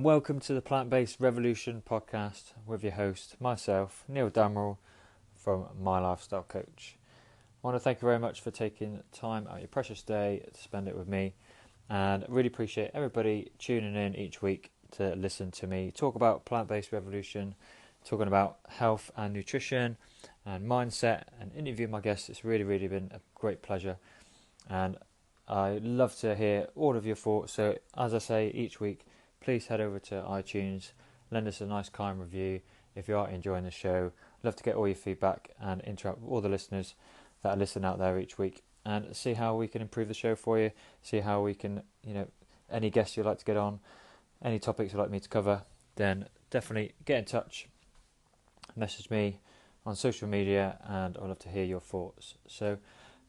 and welcome to the Plant-Based Revolution podcast with your host, myself, Neil Damerel from My Lifestyle Coach. I want to thank you very much for taking time out of your precious day to spend it with me, and I really appreciate everybody tuning in each week to listen to me talk about Plant-Based Revolution, talking about health and nutrition and mindset, and interview my guests. It's really been a great pleasure, and I love to hear all of your thoughts. So as I say each week, please head over to iTunes, lend us a nice kind review if you are enjoying the show. I'd love to get all your feedback and interact with all the listeners that are listening out there each week, and see how we can improve the show for you, see how we can, any guests you'd like to get on, any topics you'd like me to cover, then definitely get in touch, message me on social media, and I'd love to hear your thoughts. So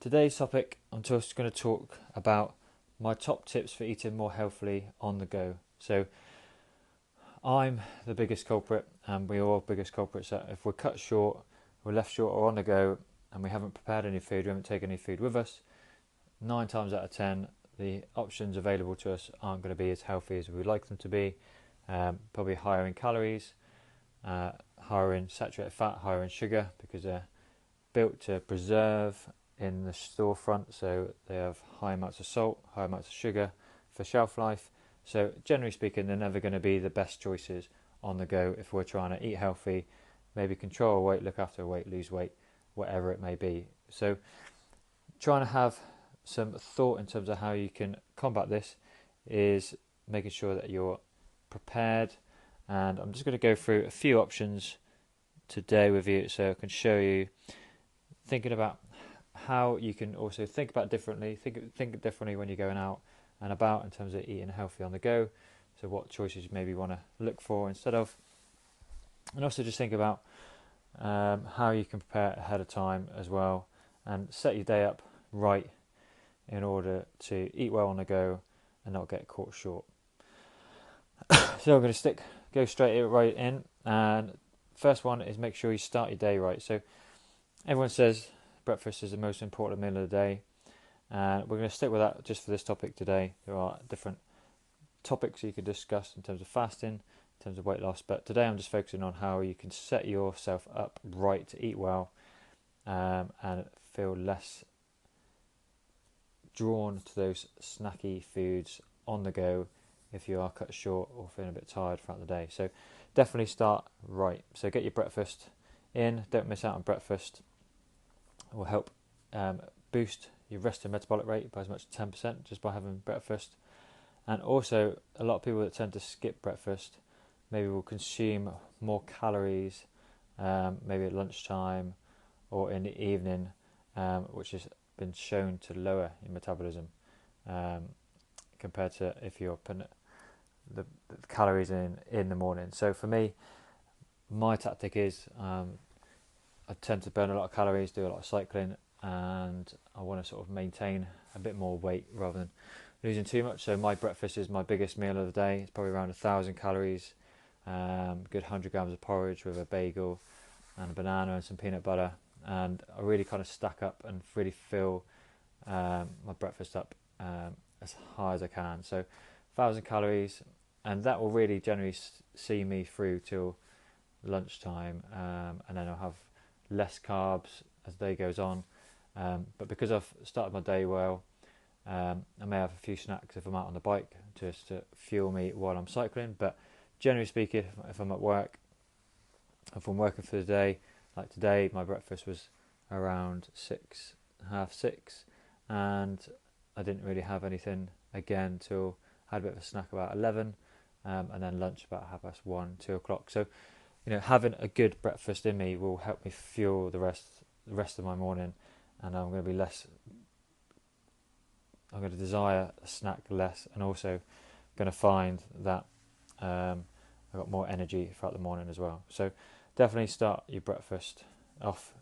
today's topic, I'm just going to talk about my top tips for eating more healthily on the go. So I'm the biggest culprit, and we're all biggest culprits, that if we're cut short, we're left short or on the go, and we haven't prepared any food, we haven't taken any food with us, 9 times out of 10, the options available to us aren't going to be as healthy as we'd like them to be. Probably higher in calories, higher in saturated fat, higher in sugar, because they're built to preserve in the storefront, so they have high amounts of salt, high amounts of sugar for shelf life. So generally speaking, they're never going to be the best choices on the go if we're trying to eat healthy, maybe control our weight, look after our weight, lose weight, whatever it may be. So trying to have some thought in terms of how you can combat this is making sure that you're prepared, and I'm just going to go through a few options today with you so I can show you, thinking about how you can also think about differently, think differently when you're going out and about in terms of eating healthy on the go. So what choices you maybe want to look for instead of, and also just think about how you can prepare ahead of time as well, and set your day up right in order to eat well on the go and not get caught short. So I'm going to go straight right in, and first one is make sure you start your day right. So everyone says breakfast is the most important meal of the day, and we're going to stick with that just for this topic today. There are different topics you could discuss in terms of fasting, in terms of weight loss, but today I'm just focusing on how you can set yourself up right to eat well, and feel less drawn to those snacky foods on the go if you are cut short or feeling a bit tired throughout the day. So definitely start right. So get your breakfast in, don't miss out on breakfast. It will help boost your resting metabolic rate by as much as 10% just by having breakfast. And also, a lot of people that tend to skip breakfast maybe will consume more calories maybe at lunchtime or in the evening, which has been shown to lower your metabolism compared to if you're putting the calories in the morning. So for me, my tactic is I tend to burn a lot of calories, do a lot of cycling, and I want to sort of maintain a bit more weight rather than losing too much. So my breakfast is my biggest meal of the day. It's probably around 1,000 calories, good 100 grams of porridge with a bagel and a banana and some peanut butter, and I really kind of stack up and really fill my breakfast up as high as I can. So 1,000 calories, and that will really generally see me through till lunchtime, and then I'll have less carbs as the day goes on, but because I've started my day well, I may have a few snacks if I'm out on the bike just to fuel me while I'm cycling. But generally speaking, if I'm at work, if I'm working for the day, like today, my breakfast was around 6, half 6, and I didn't really have anything again till I had a bit of a snack about 11, and then lunch about 1:30, 2 o'clock. So having a good breakfast in me will help me fuel the rest of my morning, and I'm going to desire a snack less, and also going to find that I've got more energy throughout the morning as well. So definitely start your breakfast off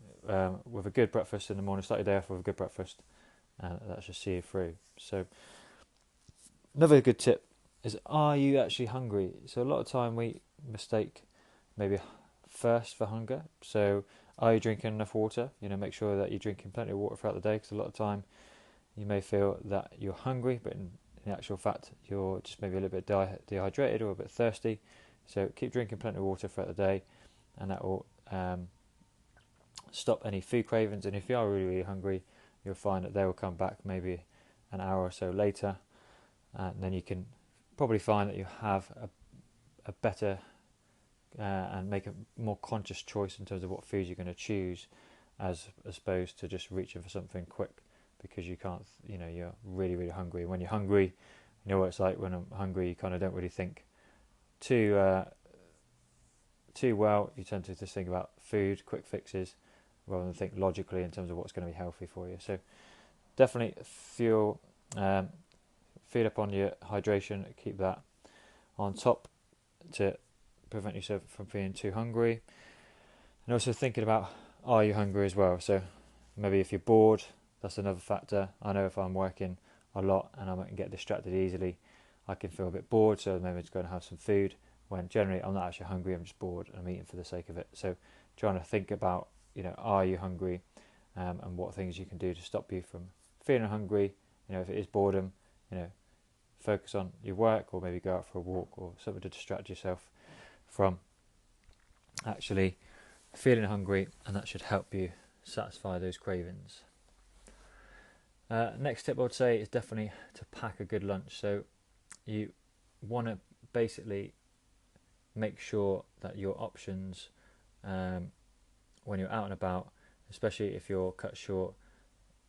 with a good breakfast in the morning. Start your day off with a good breakfast, and that should see you through. So another good tip is, are you actually hungry? So a lot of time we mistake maybe thirst for hunger. So are you drinking enough water? Make sure that you're drinking plenty of water throughout the day, because a lot of time you may feel that you're hungry, but in in actual fact you're just maybe a little bit dehydrated or a bit thirsty. So keep drinking plenty of water throughout the day, and that will stop any food cravings. And if you are really, really hungry, you'll find that they will come back maybe an hour or so later, and then you can probably find that you have a better and make a more conscious choice in terms of what foods you're going to choose, as opposed to just reaching for something quick because you can't, you're really, really hungry. When you're hungry, you know what it's like. When I'm hungry, you kind of don't really think too well. You tend to just think about food, quick fixes, rather than think logically in terms of what's going to be healthy for you. So definitely feed up on your hydration, keep that on top to prevent yourself from feeling too hungry. And also thinking about, are you hungry as well? So maybe if you're bored, that's another factor. I know if I'm working a lot and I might get distracted easily, I can feel a bit bored, so maybe just go and have some food, when generally I'm not actually hungry, I'm just bored and I'm eating for the sake of it. So trying to think about, are you hungry, and what things you can do to stop you from feeling hungry. If it is boredom, focus on your work, or maybe go out for a walk or something to distract yourself from actually feeling hungry, and that should help you satisfy those cravings. Next tip I would say is definitely to pack a good lunch. So you want to basically make sure that your options, when you're out and about, especially if you're cut short,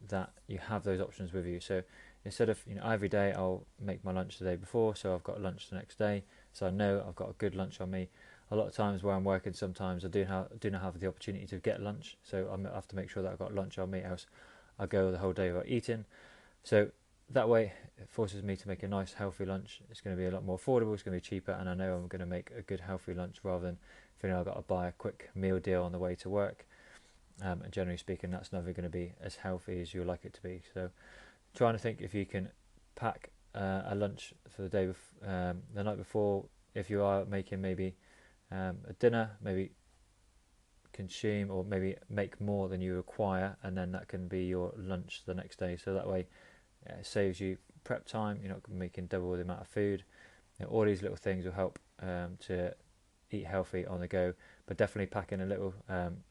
that you have those options with you. So instead of, every day I'll make my lunch the day before, so I've got lunch the next day, so I know I've got a good lunch on me. A lot of times where I'm working, sometimes I do not have the opportunity to get lunch, so I have to make sure that I've got lunch on me, else I go the whole day without eating. So that way it forces me to make a nice healthy lunch. It's going to be a lot more affordable, it's going to be cheaper, and I know I'm going to make a good healthy lunch rather than feeling I've got to buy a quick meal deal on the way to work. And generally speaking, that's never going to be as healthy as you'd like it to be. So trying to think if you can pack a lunch for the day the night before. If you are making maybe a dinner, maybe consume or maybe make more than you require, and then that can be your lunch the next day. So that way it saves you prep time. You're not making double the amount of food. All these little things will help to eat healthy on the go. But definitely packing a little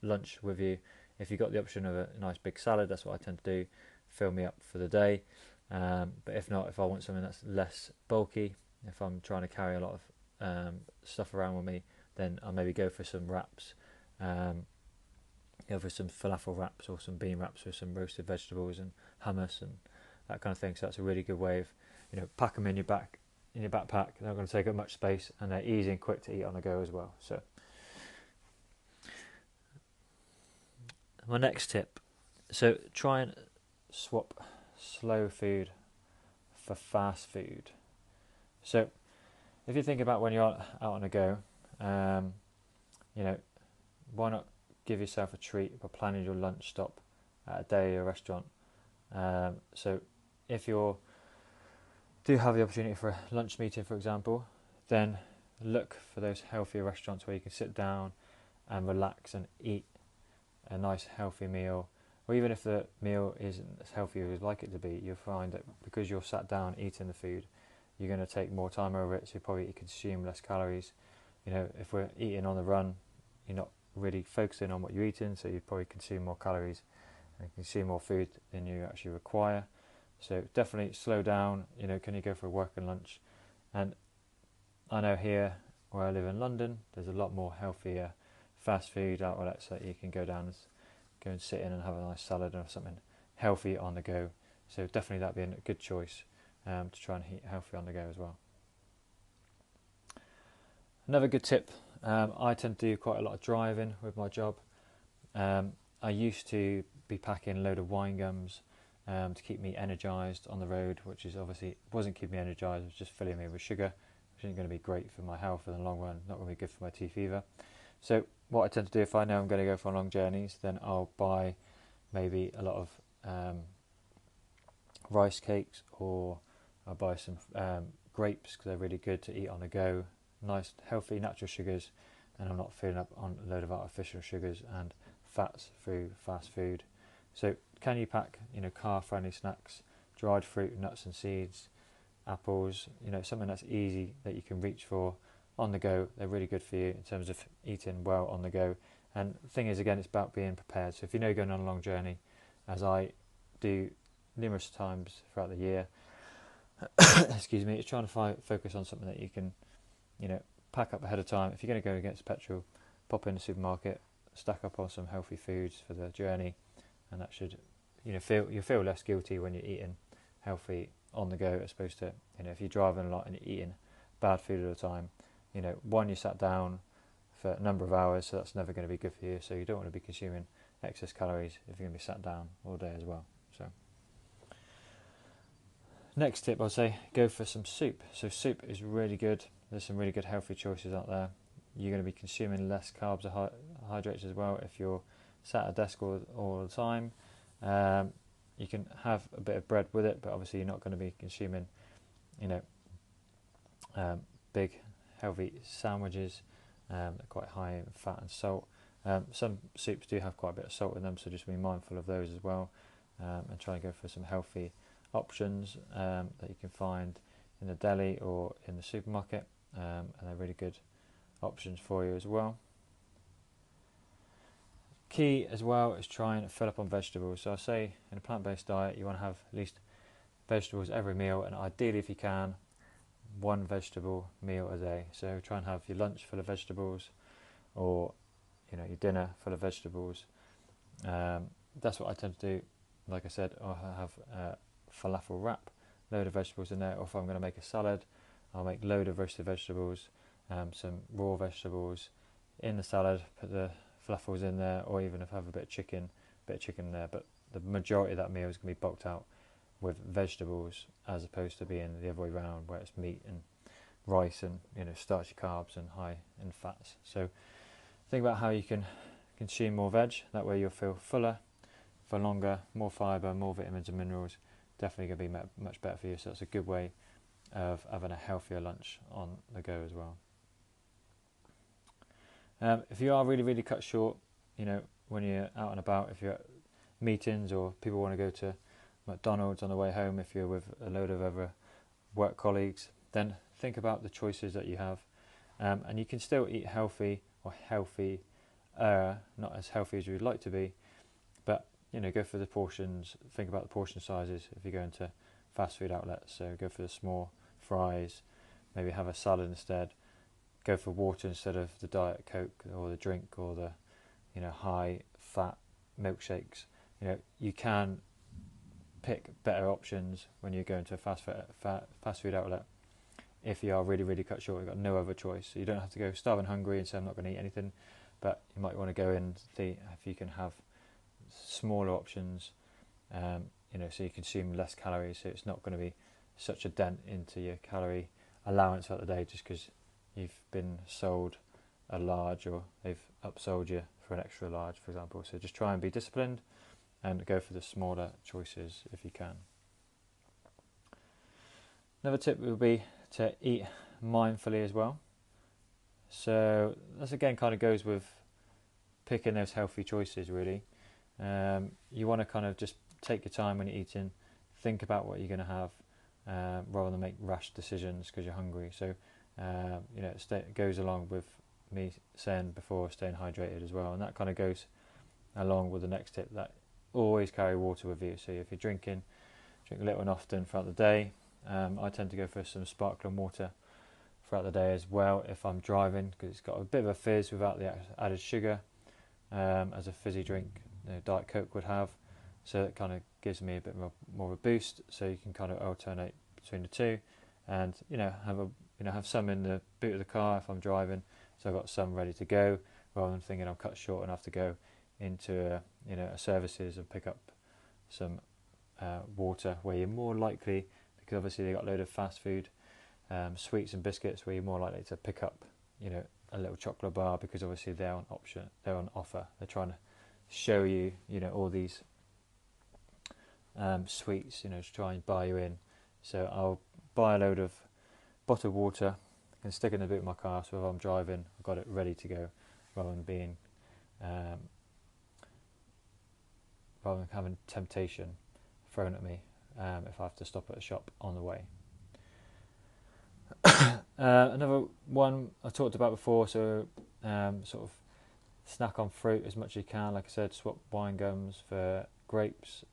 lunch with you. If you've got the option of a nice big salad, that's what I tend to do, fill me up for the day. But if not, if I want something that's less bulky, if I'm trying to carry a lot of stuff around with me, then I'll maybe go for some wraps, go for some falafel wraps or some bean wraps with some roasted vegetables and hummus and that kind of thing. So that's a really good way of, pack them in your backpack. They're not going to take up much space, and they're easy and quick to eat on the go as well. So my next tip, so try and swap slow food for fast food. So if you think about when you're out on the go, why not give yourself a treat by planning your lunch stop at a deli or restaurant. So if you do have the opportunity for a lunch meeting, for example, then look for those healthier restaurants where you can sit down and relax and eat a nice healthy meal. Or even if the meal isn't as healthy as you'd like it to be, you'll find that because you're sat down eating the food, you're going to take more time over it, so you probably consume less calories. If we're eating on the run, you're not really focusing on what you're eating, so you probably consume more calories and consume more food than you actually require. So definitely slow down. Can you go for a working lunch? And I know here where I live in London, there's a lot more healthier fast food outlets that you can go and sit in and have a nice salad or something healthy on the go. So definitely that'd be a good choice to try and eat healthy on the go as well. Another good tip, I tend to do quite a lot of driving with my job. I used to be packing a load of wine gums to keep me energised on the road, which is obviously wasn't keeping me energised, it was just filling me with sugar, which isn't going to be great for my health in the long run, not going to be good for my teeth either. So what I tend to do, if I know I'm going to go for long journeys, then I'll buy maybe a lot of rice cakes, or I'll buy some grapes, because they're really good to eat on the go. Nice, healthy, natural sugars, and I'm not filling up on a load of artificial sugars and fats through fast food. So can you pack, car-friendly snacks, dried fruit, nuts and seeds, apples, something that's easy that you can reach for on the go. They're really good for you in terms of eating well on the go. And the thing is, again, it's about being prepared. So if you're going on a long journey, as I do numerous times throughout the year, excuse me, it's trying to focus on something that you can, pack up ahead of time. If you're going to go against petrol, pop in the supermarket, stack up on some healthy foods for the journey, and that should, you'll feel less guilty when you're eating healthy on the go, as opposed to, if you're driving a lot and you're eating bad food all the time. One, you sat down for a number of hours, so that's never going to be good for you. So you don't want to be consuming excess calories if you're going to be sat down all day as well. So next tip, I'll say go for some soup. So soup is really good. There's some really good healthy choices out there. You're going to be consuming less carbs or hydrates as well if you're sat at a desk all the time. You can have a bit of bread with it, but obviously you're not going to be consuming, big healthy sandwiches. They're quite high in fat and salt. Some soups do have quite a bit of salt in them, so just be mindful of those as well, and try and go for some healthy options that you can find in the deli or in the supermarket, and they're really good options for you as well. Key as well is trying to fill up on vegetables. So I say in a plant-based diet you want to have at least vegetables every meal, and ideally, if you can, one vegetable meal a day. So try and have your lunch full of vegetables, or your dinner full of vegetables. That's what I tend to do. Like I said, I'll have a falafel wrap, load of vegetables in there. Or if I'm going to make a salad, I'll make load of roasted vegetables, some raw vegetables in the salad, put the falafels in there, or even if I have a bit of chicken in there. But the majority of that meal is going to be bulked out with vegetables, as opposed to being the other way around, where it's meat and rice and starchy carbs and high in fats. So think about how you can consume more veg. That way you'll feel fuller for longer, more fibre, more vitamins and minerals. Definitely going to be much better for you. So it's a good way of having a healthier lunch on the go as well. If you are really, really cut short, when you're out and about, if you're at meetings or people want to go to McDonald's on the way home, if you're with a load of other work colleagues, then think about the choices that you have. And you can still eat healthy or healthier, not as healthy as you would like to be, but go for the portions. Think about the portion sizes if you're going to fast food outlets. So go for the small fries, maybe have a salad instead. Go for water instead of the Diet Coke or the drink or the high fat milkshakes. You can pick better options when you go into a fast food outlet. If you are really, really cut short, you've got no other choice. So you don't have to go starving hungry and say I'm not going to eat anything, but you might want to go in and see if you can have smaller options, so you consume less calories, so it's not going to be such a dent into your calorie allowance throughout the day just because you've been sold a large, or they've upsold you for an extra large, for example. So just try and be disciplined and go for the smaller choices if you can. Another tip would be to eat mindfully as well. So this again kind of goes with picking those healthy choices really. You want to kind of just take your time when you're eating, think about what you're going to have, rather than make rash decisions because you're hungry. So it goes along with me saying before, staying hydrated as well, and that kind of goes along with the next tip, that always carry water with you. So if you're drinking, drink a little and often throughout the day. I tend to go for some sparkling water throughout the day as well if I'm driving, because it's got a bit of a fizz without the added sugar, as a fizzy drink Diet Coke would have. So it kind of gives me a bit more of a boost. So you can kind of alternate between the two, and have some in the boot of the car if I'm driving, so I've got some ready to go, rather than thinking I'm cut short and have to go into a services and pick up some water, where you're more likely, because obviously they got a load of fast food, sweets and biscuits, where you're more likely to pick up a little chocolate bar, because obviously they're on offer. They're trying to show you all these sweets, to try and buy you in. So I'll buy a load of bottled water and stick it in the boot of my car, so if I'm driving I've got it ready to go, rather than having temptation thrown at me if I have to stop at a shop on the way. Another one I talked about before, so sort of snack on fruit as much as you can. Like I said, swap wine gums for grapes.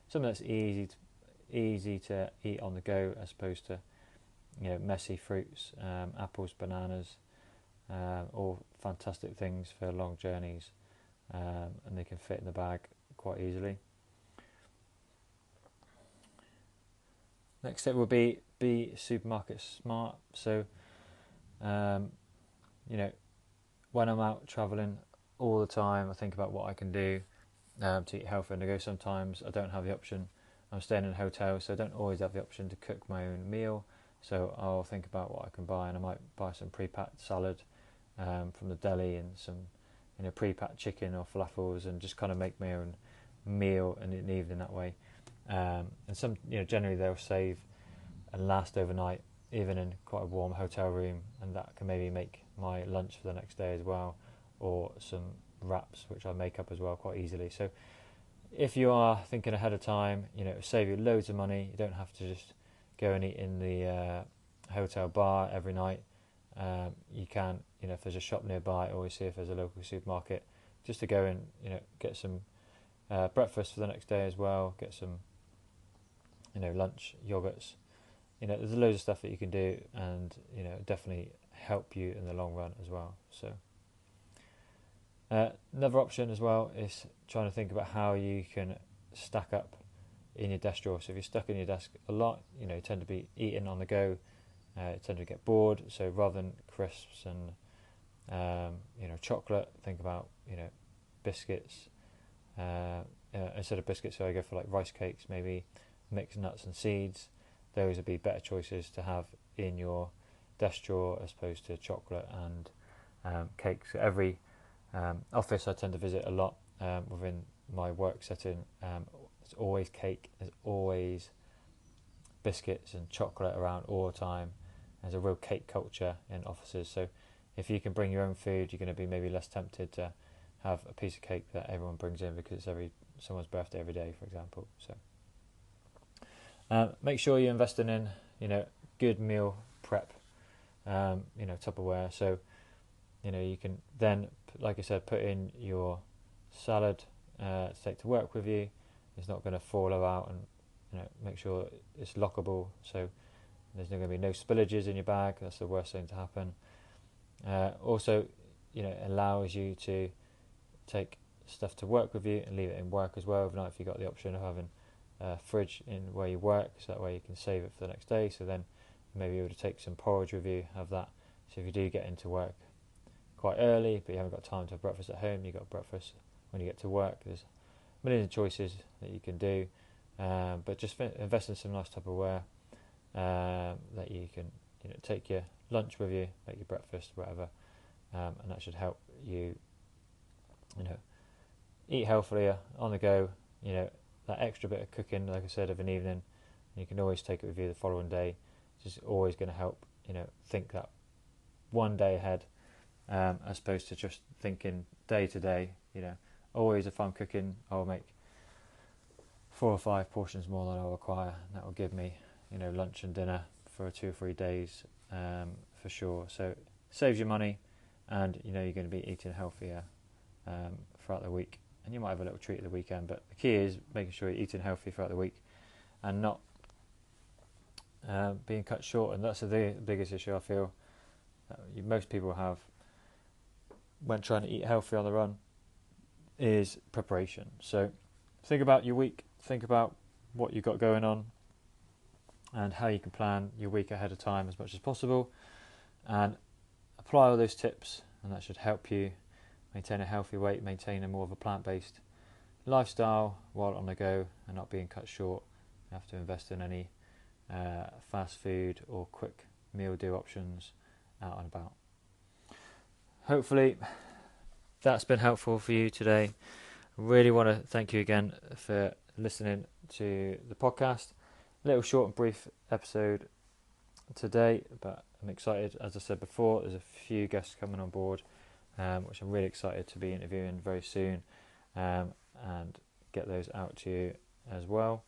Something that's easy to eat on the go, as opposed to messy fruits. Apples, bananas, all fantastic things for long journeys, and they can fit in the bag quite easily. Next step would be supermarket smart. So, when I'm out travelling all the time, I think about what I can do to eat healthy on the go. Sometimes I don't have the option. I'm staying in a hotel, so I don't always have the option to cook my own meal. So I'll think about what I can buy, and I might buy some pre-packed salad from the deli and some pre-packed chicken or falafels, and just kind of make my own meal in the evening that way. And some, generally they'll save and last overnight, even in quite a warm hotel room, and that can maybe make my lunch for the next day as well, or some wraps which I make up as well quite easily. So if you are thinking ahead of time, it'll save you loads of money. You don't have to just go and eat in the hotel bar every night. You can, if there's a shop nearby, always see if there's a local supermarket, just to go and get some breakfast for the next day as well. Get some lunch, yogurts. There's loads of stuff that you can do, and definitely help you in the long run as well. So another option as well is trying to think about how you can stack up in your desk drawer. So if you're stuck in your desk a lot, you tend to be eating on the go, tend to get bored. So rather than crisps and chocolate, think about biscuits. Instead of biscuits, so I go for like rice cakes, maybe mixed nuts and seeds. Those would be better choices to have in your desk drawer as opposed to chocolate and cakes. So every office I tend to visit a lot within my work setting, there's always cake, there's always biscuits and chocolate around all the time. There's a real cake culture in offices. So if you can bring your own food, you're going to be maybe less tempted to have a piece of cake that everyone brings in because it's someone's birthday every day, for example. So make sure you're investing in good meal prep, Tupperware. So you can then, like I said, put in your salad to take to work with you. It's not going to fall out, and make sure it's lockable. So there's going to be no spillages in your bag. That's the worst thing to happen. Also, it allows you to take stuff to work with you and leave it in work as well. If you've got the option of having a fridge in where you work, so that way you can save it for the next day. So then you may be able to take some porridge with you, have that. So if you do get into work quite early, but you haven't got time to have breakfast at home, you've got breakfast when you get to work. There's millions of choices that you can do, but just invest in some nice Tupperware that you can take your lunch with you, make your breakfast, whatever, and that should help you eat healthily on the go. That extra bit of cooking, like I said, of an evening, you can always take it with you the following day. It's just always going to help think that one day ahead, as opposed to just thinking day to day. Always if I'm cooking, I'll make 4 or 5 portions more than I'll require. That will give me lunch and dinner for 2 or 3 days for sure. So it saves you money, and you're going to be eating healthier throughout the week. And you might have a little treat at the weekend, but the key is making sure you're eating healthy throughout the week and not being cut short. And that's the biggest issue I feel that most people have when trying to eat healthy on the run is preparation. So think about your week, think about what you've got going on and how you can plan your week ahead of time as much as possible, and apply all those tips, and that should help you maintain a healthy weight, maintain a more of a plant-based lifestyle while on the go and not being cut short. You have to invest in any fast food or quick meal deal options out and about. Hopefully that's been helpful for you today. I really want to thank you again for listening to the podcast. A little short and brief episode today, but I'm excited. As I said before, there's a few guests coming on board, which I'm really excited to be interviewing very soon, and get those out to you as well.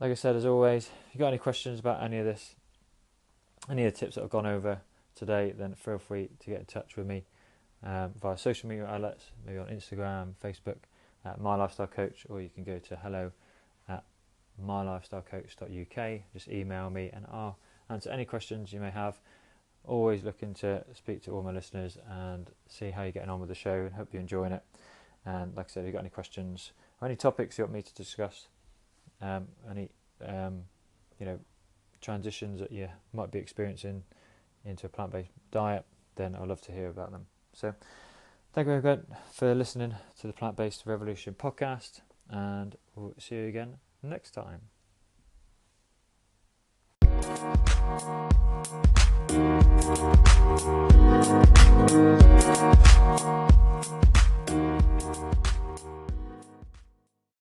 Like I said, as always, if you've got any questions about any of this, any of the tips that I've gone over today, then feel free to get in touch with me via social media outlets, maybe on Instagram, Facebook, at My Lifestyle Coach, or you can go to hello@mylifestylecoach.uk. Just email me and I'll answer any questions you may have. Always looking to speak to all my listeners and see how you're getting on with the show, and hope you're enjoying it. And like I said, if you've got any questions or any topics you want me to discuss, any transitions that you might be experiencing into a plant-based diet, then I'd love to hear about them. So thank you very much for listening to the Plant-Based Revolution podcast, and we'll see you again next time.